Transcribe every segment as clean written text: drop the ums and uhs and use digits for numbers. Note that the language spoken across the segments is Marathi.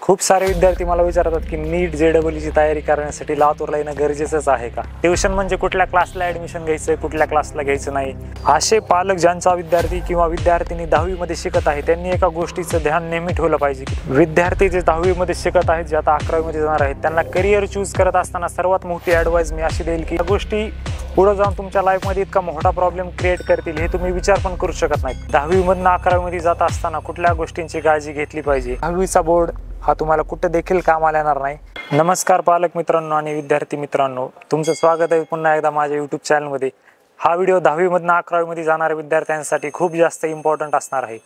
खूप सारे विद्यार्थी मला विचारतात की नीट जेईईची तयारी करण्यासाठी लातूरला येणं गरजेचंच आहे का? ट्युशन म्हणजे कुठल्या क्लासला ॲडमिशन घ्यायचं, कुठल्या क्लासला घ्यायचं नाही. असे पालक ज्यांचा विद्यार्थी किंवा विद्यार्थिनी 10वी मध्ये शिकत आहे त्यांनी एका गोष्टीचं ध्यान नेहमी ठेवलं पाहिजे की विद्यार्थी जे 10वी मध्ये शिकत आहेत, जे आता 11वी मध्ये जाणार आहेत, त्यांना करिअर चूज करत असताना सर्वात मोठी ॲडवाइस मी अशी देईल की या गोष्टी पुढे जाऊन तुमच्या लाईफमध्ये इतका मोठा प्रॉब्लेम क्रिएट करतील हे तुम्ही विचार पण करू शकत नाही. 10वी मधून 11वी मध्ये जात असताना कुठल्या गोष्टींची काळजी घेतली पाहिजे. 10वीचा बोर्ड हा तुम्हाला कुठे देखील कामाला येणार नाही. नमस्कार पालक मित्रांनो आणि विद्यार्थी मित्रांनो, तुमचं स्वागत आहे पुन्हा एकदा माझ्या यूट्यूब चॅनलमध्ये. हा व्हिडिओ 10वी मधून 11वी मध्ये जाणाऱ्या विद्यार्थ्यांसाठी खूप जास्त इम्पॉर्टंट असणार आहे.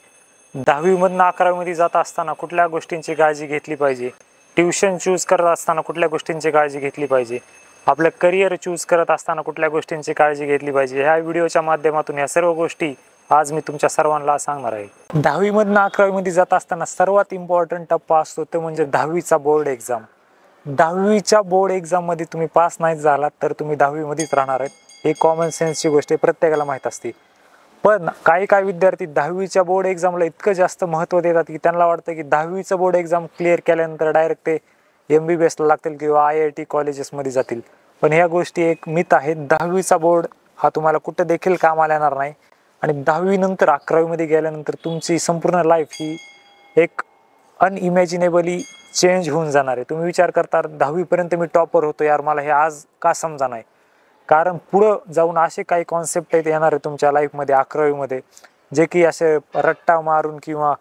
10वी मधून 11वी मध्ये जात असताना कुठल्या गोष्टींची काळजी घेतली पाहिजे, ट्युशन चूज करत असताना कुठल्या गोष्टींची काळजी घेतली पाहिजे, आपलं करिअर चूज करत असताना कुठल्या गोष्टींची काळजी घेतली पाहिजे, ह्या व्हिडिओच्या माध्यमातून या सर्व गोष्टी आज मी तुमच्या सर्वांना सांगणार आहे. 10वी मधून 11वी मध्ये जात असताना सर्वात इम्पॉर्टंट टप्पा असतो तो म्हणजे 10वीचा बोर्ड एक्झाम. 10वीच्या बोर्ड एक्झाम मध्ये तुम्ही पास नाही झालात तर तुम्ही 10वी मध्येच राहणार आहेत. हे कॉमन सेन्सची गोष्ट आहे, प्रत्येकाला माहीत असते. पण काही विद्यार्थी 10वीच्या बोर्ड एक्झामला इतकं जास्त महत्त्व देतात की त्यांना वाटतं की 10वीचं बोर्ड एक्झाम क्लिअर केल्यानंतर डायरेक्ट ते MBBSला लागतील किंवा IIT कॉलेजेसमध्ये जातील. पण ह्या गोष्टी एक मिथ आहेत. 10वीचा बोर्ड हा तुम्हाला कुठं देखील कामाला येणार नाही आणि 10वी नंतर 11वी मध्ये गेल्यानंतर तुमची संपूर्ण लाईफ ही एक अनइमॅजिनेबली चेंज होऊन जाणार आहे. तुम्ही विचार करता 10वी पर्यंत मी टॉपर होतो यार, मला हे आज का समजा नाही. कारण पुढं जाऊन असे काही कॉन्सेप्ट आहेत येणार आहे तुमच्या लाईफमध्ये 11वी मध्ये, जे की असे रट्टा मारून किंवा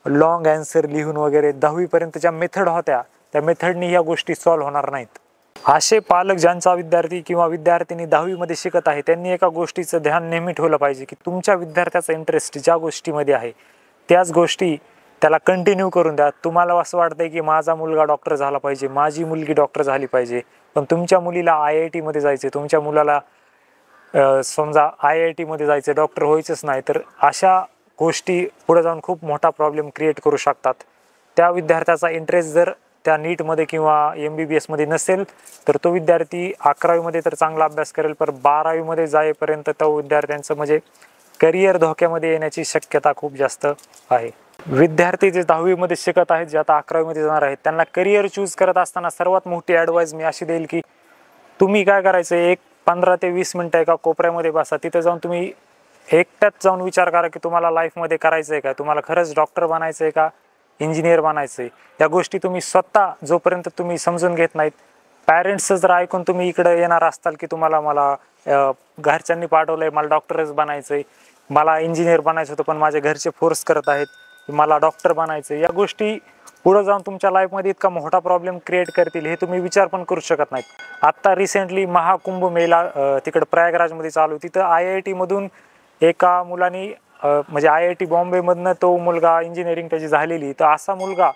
लॉंग आन्सर लिहून वगैरे 10वी पर्यंत ज्या मेथड होत्या त्या मेथडनी ह्या गोष्टी सॉल्व्ह होणार नाहीत. असे पालक ज्यांचा विद्यार्थी किंवा विद्यार्थिनी 10वी मध्ये शिकत आहे त्यांनी एका गोष्टीचं ध्यान नेहमी ठेवलं पाहिजे की तुमच्या विद्यार्थ्याचा इंटरेस्ट ज्या गोष्टीमध्ये आहे त्याच गोष्टी त्याला कंटिन्यू करून द्या. तुम्हाला असं वाटतंय की माझा मुलगा डॉक्टर झाला पाहिजे, माझी मुलगी डॉक्टर झाली पाहिजे, पण तुमच्या मुलीला IIT मध्ये जायचे, तुमच्या मुलाला समजा IIT मध्ये जायचं, डॉक्टर व्हायचंच नाही, तर अशा गोष्टी पुढे जाऊन खूप मोठा प्रॉब्लेम क्रिएट करू शकतात. त्या विद्यार्थ्याचा इंटरेस्ट जर त्या नीटमध्ये किंवा MBBS मध्ये नसेल तर तो विद्यार्थी 11वी मध्ये तर चांगला अभ्यास करेल, पण 12वी मध्ये जाईपर्यंत तो विद्यार्थ्यांचं म्हणजे करिअर धोक्यामध्ये येण्याची शक्यता खूप जास्त आहे. विद्यार्थी जे 10वी मध्ये शिकत आहेत, जे आता 11वी मध्ये जाणार आहेत, त्यांना करिअर चूज करत असताना सर्वात मोठी ॲडवाइस मी अशी देईल की तुम्ही काय करायचं, एक 15 ते 20 मिनिटं एका कोपऱ्यामध्ये बसा. तिथे जाऊन तुम्ही एकट्यात जाऊन विचार करा की तुम्हाला लाईफमध्ये करायचं आहे का, तुम्हाला खरंच डॉक्टर बनायचं आहे का, इंजिनियर बनायचं आहे. या गोष्टी तुम्ही स्वतः जोपर्यंत तुम्ही समजून घेत नाहीत, पॅरेंट्सचं जर ऐकून तुम्ही इकडे येणार असताल की मला घरच्यांनी पाठवलंय, मला डॉक्टरच बनायचं आहे, मला इंजिनियर बनायचं होतं पण माझे घरचे फोर्स करत आहेत की मला डॉक्टर बनायचं आहे, या गोष्टी पुढे जाऊन तुमच्या लाईफमध्ये इतका मोठा प्रॉब्लेम क्रिएट करतील हे तुम्ही विचार पण करू शकत नाहीत. आत्ता रिसेंटली महाकुंभ मेला तिकडं प्रयागराजमध्ये चालू, तिथं IIT मधून एका मुलाने म्हणजे IIT बॉम्बेमधनं तो मुलगा इंजिनिअरिंग त्याची झालेली, तर असा मुलगा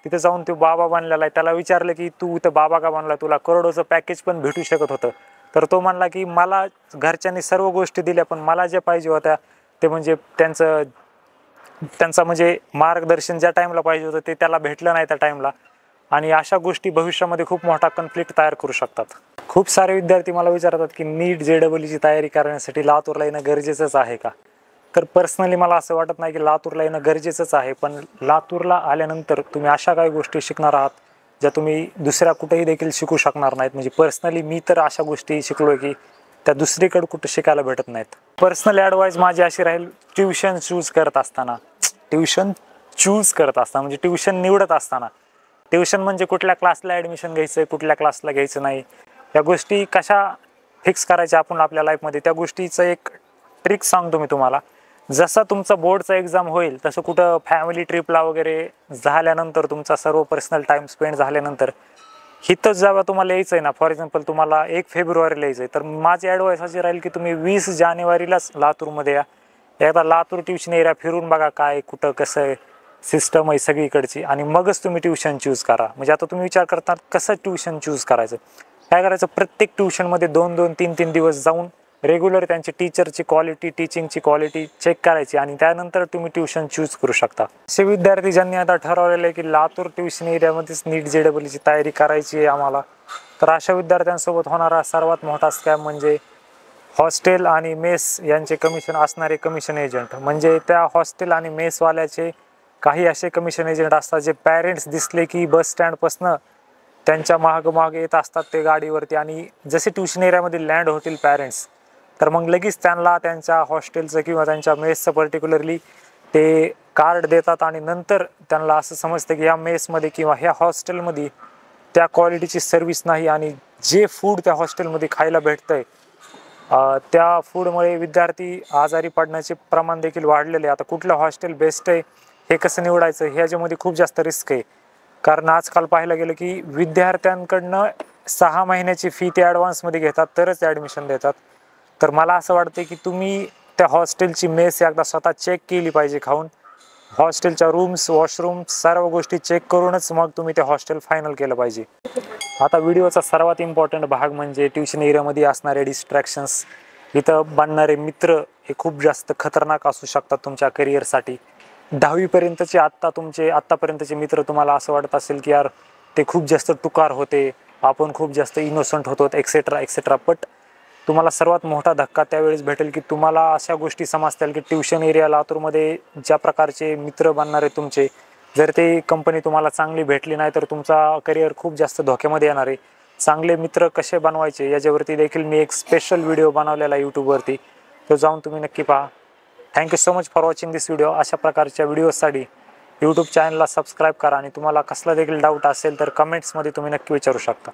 तिथे जाऊन तो बाबा बनलेला आहे. त्याला विचारलं की तू इथं बाबा का बनला, तुला करोडोचं पॅकेज पण भेटू शकत होतं. तर तो म्हणला की मला घरच्यांनी सर्व गोष्टी दिल्या पण मला ज्या पाहिजे होत्या ते म्हणजे त्यांचं म्हणजे मार्गदर्शन ज्या टाईमला पाहिजे होतं ते त्याला भेटलं नाही त्या टाईमला. आणि अशा गोष्टी भविष्यामध्ये खूप मोठा कॉन्फ्लिक्ट तयार करू शकतात. खूप सारे विद्यार्थी मला विचारतात की नीट जेईईची तयारी करण्यासाठी लातूरला येणं गरजेचंच आहे का? तर पर्सनली मला असं वाटत नाही की लातूरला येणं गरजेचंच आहे, पण लातूरला आल्यानंतर तुम्ही अशा काही गोष्टी शिकणार आहात ज्या तुम्ही दुसऱ्या कुठेही देखील शिकू शकणार नाहीत. म्हणजे पर्सनली मी तर अशा गोष्टी शिकलो की त्या दुसरीकडे कुठं शिकायला भेटत नाहीत. पर्सनल ॲडवाइस माझी अशी राहील, ट्युशन चूज करत असताना म्हणजे ट्युशन निवडत असताना, ट्युशन म्हणजे कुठल्या क्लासला ॲडमिशन घ्यायचं, कुठल्या क्लासला घ्यायचं नाही, या गोष्टी कशा फिक्स करायच्या आपण आपल्या लाईफमध्ये, त्या गोष्टीचं एक ट्रिक सांगतो मी तुम्हाला. जसं तुमचं बोर्डचा एक्झाम होईल तसं कुठं फॅमिली ट्रिपला वगैरे झाल्यानंतर, तुमचा सर्व पर्सनल टाईम स्पेंड झाल्यानंतर हिथंच जेव्हा तुम्हाला यायचं आहे ना, फॉर एक्झाम्पल तुम्हाला 1 फेब्रुवारीला यायचं आहे, तर माझी ॲडवाइस अशी राहील की तुम्ही 20 जानेवारीलाच लातूरमध्ये या. एकदा लातूर ट्युशन एरिया फिरून बघा काय कुठं कसं आहे सिस्टम आहे सगळीकडची, आणि मगच तुम्ही ट्युशन चूज करा. म्हणजे आता तुम्ही विचार करता कसं ट्युशन चूज करायचं, काय करायचं, प्रत्येक ट्युशनमध्ये 2-2, 3-3 दिवस जाऊन रेग्युलर त्यांची टीचरची क्वालिटी, टीचिंगची क्वालिटी चेक करायची आणि त्यानंतर तुम्ही ट्युशन चूज करू शकता. असे विद्यार्थी ज्यांनी आता ठरवलेलं आहे की लातूर ट्युशन एरियामध्येच नीट जेईईची तयारी करायची आहे आम्हाला, तर अशा विद्यार्थ्यांसोबत होणारा सर्वात मोठा स्कॅम म्हणजे हॉस्टेल आणि मेस यांचे कमिशन असणारे कमिशन एजंट. म्हणजे त्या हॉस्टेल आणि मेसवाल्याचे काही असे कमिशन एजंट असतात जे पॅरेंट्स दिसले की बस स्टँडपासनं त्यांच्या माग येत असतात ते गाडीवरती, आणि जसे ट्युशन एरियामध्ये लँड होतील पॅरेंट्स तर मग लगेच त्यांना त्यांच्या हॉस्टेलचं किंवा त्यांच्या मेसचं पर्टिक्युलरली ते कार्ड देतात, आणि नंतर त्यांना असं समजतं की ह्या मेसमध्ये किंवा ह्या हॉस्टेलमध्ये त्या क्वालिटीची सर्व्हिस नाही, आणि जे फूड त्या हॉस्टेलमध्ये खायला भेटतंय त्या फूडमुळे विद्यार्थी आजारी पडण्याचे प्रमाण देखील वाढलेले आहे. आता कुठलं हॉस्टेल बेस्ट आहे हे कसं निवडायचं ह्याच्यामध्ये खूप जास्त रिस्क आहे, कारण आजकाल पाहायला गेलं की विद्यार्थ्यांकडनं 6 महिन्याची फी ते ॲडव्हान्समध्ये घेतात तरच ॲडमिशन देतात. तर मला असं वाटतं की तुम्ही त्या हॉस्टेलची मेस एकदा स्वतः चेक केली पाहिजे खाऊन, हॉस्टेलच्या रूम्स वॉशरूम सर्व गोष्टी चेक करूनच मग तुम्ही ते हॉस्टेल फायनल केलं पाहिजे. आता व्हिडिओचा सर्वात इम्पॉर्टंट भाग म्हणजे ट्युशन एरियामध्ये असणारे डिस्ट्रॅक्शन्स. इथं बनणारे मित्र हे खूप जास्त खतरनाक असू शकतात तुमच्या करिअरसाठी. 10वीपर्यंतचे आत्तापर्यंतचे मित्र तुम्हाला असं वाटत असेल की यार ते खूप जास्त टुकार होते, आपण खूप जास्त इनोसंट होतो एक्सेट्रा एक्सेट्रा, बट तुम्हाला सर्वात मोठा धक्का त्यावेळेस भेटेल की तुम्हाला अशा गोष्टी समजतील की ट्युशन एरिया लातूरमध्ये ज्या प्रकारचे मित्र बनणारे तुमचे, जर ते कंपनी तुम्हाला चांगली भेटली नाही तर तुमचा करिअर खूप जास्त धोक्यामध्ये येणार आहे. चांगले मित्र कसे बनवायचे याच्यावरती देखील मी एक स्पेशल व्हिडिओ बनवलेला आहे यूट्यूबवरती, तो जाऊन तुम्ही नक्की पहा. Thank you so much for watching this video. अशा प्रकारच्या व्हिडिओसाठी यूट्यूब चॅनलला सबस्क्राईब करा, आणि तुम्हाला कसला देखील डाऊट असेल तर कमेंट्समध्ये तुम्ही नक्की विचारू शकता.